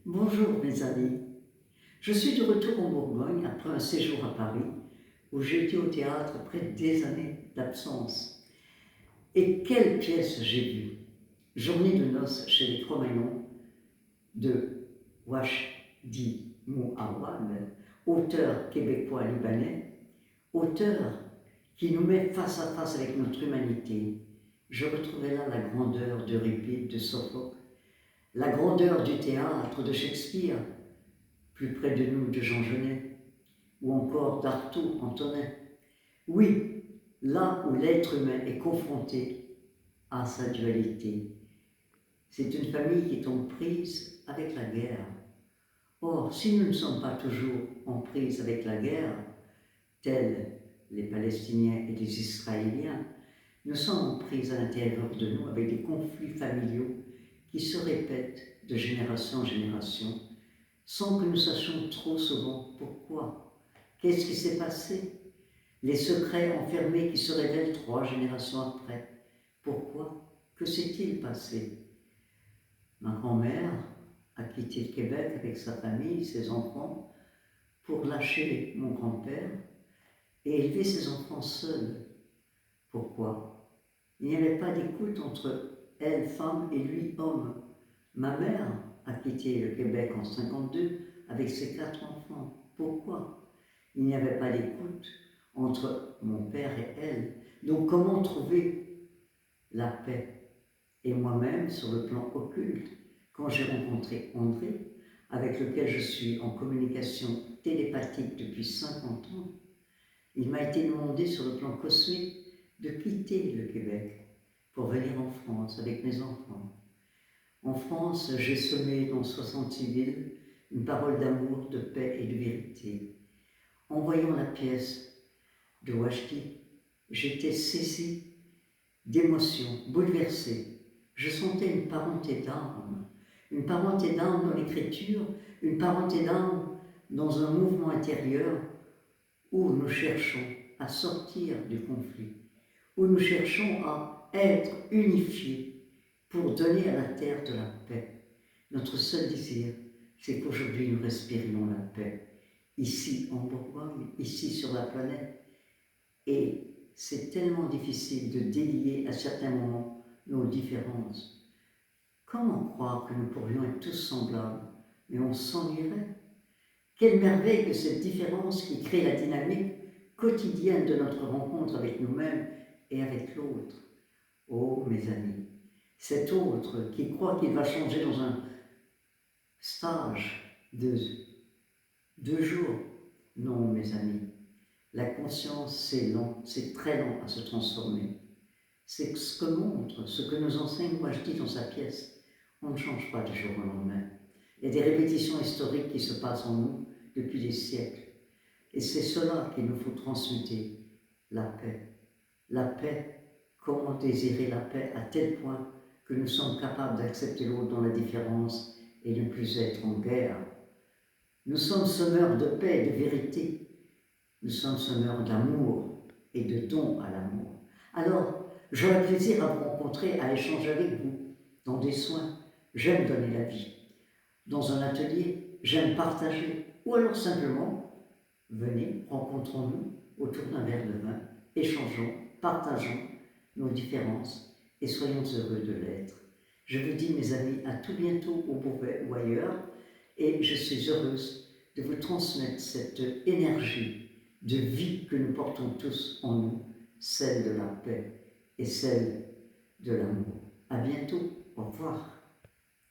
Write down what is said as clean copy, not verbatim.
Bonjour mes amis, je suis de retour en Bourgogne après un séjour à Paris où j'ai été au théâtre après des années d'absence. Et quelle pièce j'ai vue! Journée de noces chez les Cro-Magnons de Wajdi Mouawad, auteur québécois-libanais, auteur qui nous met face à face avec notre humanité. Je retrouvais là la grandeur d'Euripide, de Sophocle, la grandeur du théâtre de Shakespeare, plus près de nous de Jean Genet, ou encore d'Artaud, Antonin. Oui, là où l'être humain est confronté à sa dualité. C'est une famille qui est en prise avec la guerre. Or, si nous ne sommes pas toujours en prise avec la guerre, tels les Palestiniens et les Israéliens, nous sommes en prise à l'intérieur de nous avec des conflits familiaux qui se répètent de génération en génération, sans que nous sachions trop souvent pourquoi. Qu'est-ce qui s'est passé? Les secrets enfermés qui se révèlent 3 générations après. Pourquoi? Que s'est-il passé? Ma grand-mère a quitté le Québec avec sa famille, ses enfants, pour lâcher mon grand-père et élever ses enfants seuls. Pourquoi? Il n'y avait pas d'écoute entre elle, femme, et lui, homme. Ma mère a quitté le Québec en 1952 avec ses 4 enfants. Pourquoi? Il n'y avait pas d'écoute entre mon père et elle. Donc comment trouver la paix? Et moi-même, sur le plan occulte, quand j'ai rencontré André, avec lequel je suis en communication télépathique depuis 50 ans, il m'a été demandé sur le plan cosmique de quitter le Québec pour venir en France avec mes enfants. En France, j'ai semé dans 66 villes une parole d'amour, de paix et de vérité. En voyant la pièce de Wajdi, j'étais saisie d'émotion, bouleversée. Je sentais une parenté d'âme dans l'écriture, une parenté d'âme dans un mouvement intérieur où nous cherchons à sortir du conflit, où nous cherchons à être unifiés pour donner à la terre de la paix. Notre seul désir, c'est qu'aujourd'hui nous respirions la paix, ici en Bourgogne, ici sur la planète. Et c'est tellement difficile de délier à certains moments nos différences. Comment croire que nous pourrions être tous semblables, mais on s'ennuierait? Quelle merveille que cette différence qui crée la dynamique quotidienne de notre rencontre avec nous-mêmes et avec l'autre. Oh, mes amis, cet autre qui croit qu'il va changer dans un stage de 2 jours. Non, mes amis, la conscience, c'est lent, c'est très lent à se transformer. C'est ce que montre, ce que nous enseigne Wajdi dans sa pièce. On ne change pas du jour au lendemain. Il y a des répétitions historiques qui se passent en nous depuis des siècles. Et c'est cela qu'il nous faut transmuter, la paix. La paix, comment désirer la paix à tel point que nous sommes capables d'accepter l'autre dans la différence et ne plus être en guerre. Nous sommes semeurs de paix et de vérité. Nous sommes semeurs d'amour et de don à l'amour. Alors, j'aurai plaisir à vous rencontrer, à échanger avec vous dans des soins. J'aime donner la vie. Dans un atelier, j'aime partager. Ou alors simplement, venez, rencontrons-nous autour d'un verre de vin, échangeons, partageons nos différences et soyons heureux de l'être. Je vous dis, mes amis, à tout bientôt au Beauvais ou ailleurs, et je suis heureuse de vous transmettre cette énergie de vie que nous portons tous en nous, celle de la paix et celle de l'amour. À bientôt, au revoir.